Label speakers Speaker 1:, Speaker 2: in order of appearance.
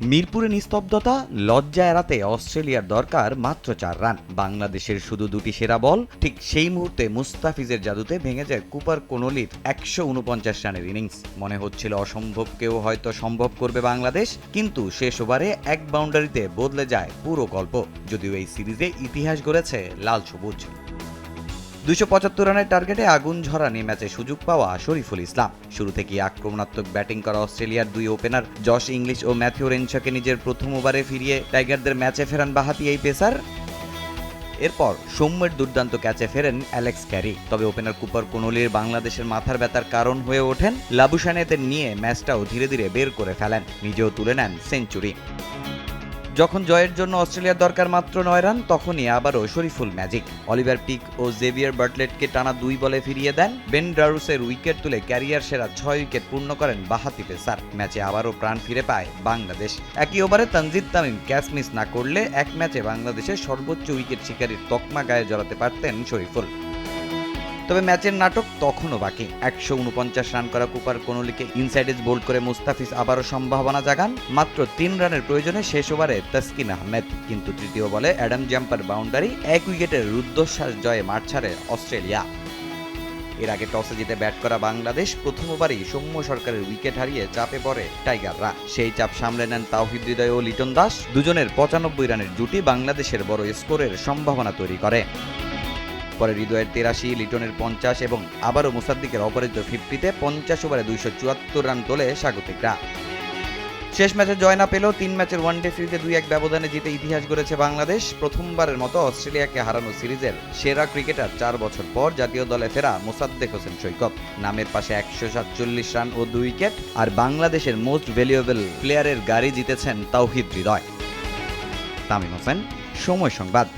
Speaker 1: মিরপুরে নিস্তব্ধতা, লজ্জা এড়াতে অস্ট্রেলিয়ার দরকার মাত্র ৪ রান। বাংলাদেশের শুধু ২টি সেরা বল। ঠিক সেই মুহূর্তে মুস্তাফিজের জাদুতে ভেঙে যায় কুপার কোনলির ১৪৯ রানের ইনিংস। মনে হচ্ছিল অসম্ভবকেও হয়তো সম্ভব করবে বাংলাদেশ, কিন্তু শেষ ওভারে এক বাউন্ডারিতে বদলে যায় পুরো গল্প। যদিও এই সিরিজে ইতিহাস গড়েছে লাল সবুজ। ২৭৫ রানের টার্গেটে আগুন ঝরানি ম্যাচে সুযোগ পাওয়া শরীফুল ইসলাম। শুরু থেকেই আক্রমণাত্মক ব্যাটিং করা অস্ট্রেলিয়ার দুই ওপেনার জশ ইংলিশ ও ম্যাথিউ রেনশাকে নিজের প্রথম ওভারে ফিরিয়ে টাইগারদের ম্যাচে ফেরান বাঁহাতি এই পেসার। এরপর সৌম্যের দুর্দান্ত ক্যাচে ফেরেন অ্যালেক্স ক্যারি। তবে ওপেনার কুপার কোনলির বাংলাদেশের মাথার ব্যথার কারণ হয়ে ওঠেন। লাবুশানেদের নিয়ে ম্যাচটাও ধীরে ধীরে বের করে ফেলেন, নিজেও তুলে নেন সেঞ্চুরি। যখন জয়ের জন্য অস্ট্রেলিয়ার দরকার মাত্র ৯ রান, তখনই আবারও শরীফুল ম্যাজিক। অলিভার পিক ও জেভিয়ার বার্টলেটকে টানা ২ বলে ফিরিয়ে দেন। বেন ড্রারুসের উইকেট তুলে ক্যারিয়ার সেরা ৬ উইকেট পূর্ণ করেন বাঁহাতি পেসার। ম্যাচে আবারও প্রাণ ফিরে পায় বাংলাদেশ। একই ওভারে তানজিদ তামিম ক্যাচ মিস না করলে এক ম্যাচে বাংলাদেশের সর্বোচ্চ উইকেট শিকারীর তকমা গায়ে জড়াতে পারতেন শরীফুল। তবে ম্যাচের নাটক তখনও বাকি। ১৪৯ রান করা কুপার কোনলিকে ইনসাইড এজ বোল্ড করে মুস্তাফিজ আবারও সম্ভাবনা জাগান। মাত্র ৩ রানের প্রয়োজনে শেষ ওভারে তাসকিন আহমেদ, কিন্তু তৃতীয় বলে অ্যাডাম জাম্পার বাউন্ডারি, এক উইকেটের রুদ্ধশ্বাস জয়ে মাঠ ছাড়ে অস্ট্রেলিয়া। এর আগে টসে জিতে ব্যাট করা বাংলাদেশ প্রথম ওভারেই সৌম্য সরকারের উইকেট হারিয়ে চাপে পড়ে টাইগাররা। সেই চাপ সামলে নেন তাওহিদ হৃদয় ও লিটন দাস। দুজনের ৯৫ রানের জুটি বাংলাদেশের বড় স্কোরের সম্ভাবনা তৈরি করে। পরে হৃদয়ের ৮৩, লিটনের ৫০ এবং আবারও মুসাদ্দিকের অপরাজিত 50-তে ৫০ ওভারে ২৭৪ রান তোলে স্বাগতিকরা। শেষ ম্যাচে জয় না পেলেও ৩ ম্যাচের ওয়ানডে সিরিজে ২-১ ব্যবধানে জিতে ইতিহাস গড়েছে বাংলাদেশ। প্রথমবারের মতো অস্ট্রেলিয়াকে হারানো সিরিজের সেরা ক্রিকেটার ৪ বছর পর জাতীয় দলে ফেরা মোসাদ্দেক হোসেন সৈকত। নামের পাশে ১৪৭ রান ও ২ উইকেট। আর বাংলাদেশের মোস্ট ভ্যালুয়েবল প্লেয়ারের গাড়ি জিতেছেন তাওহিদ হৃদয়। তামিম হোসেন, সময় সংবাদ।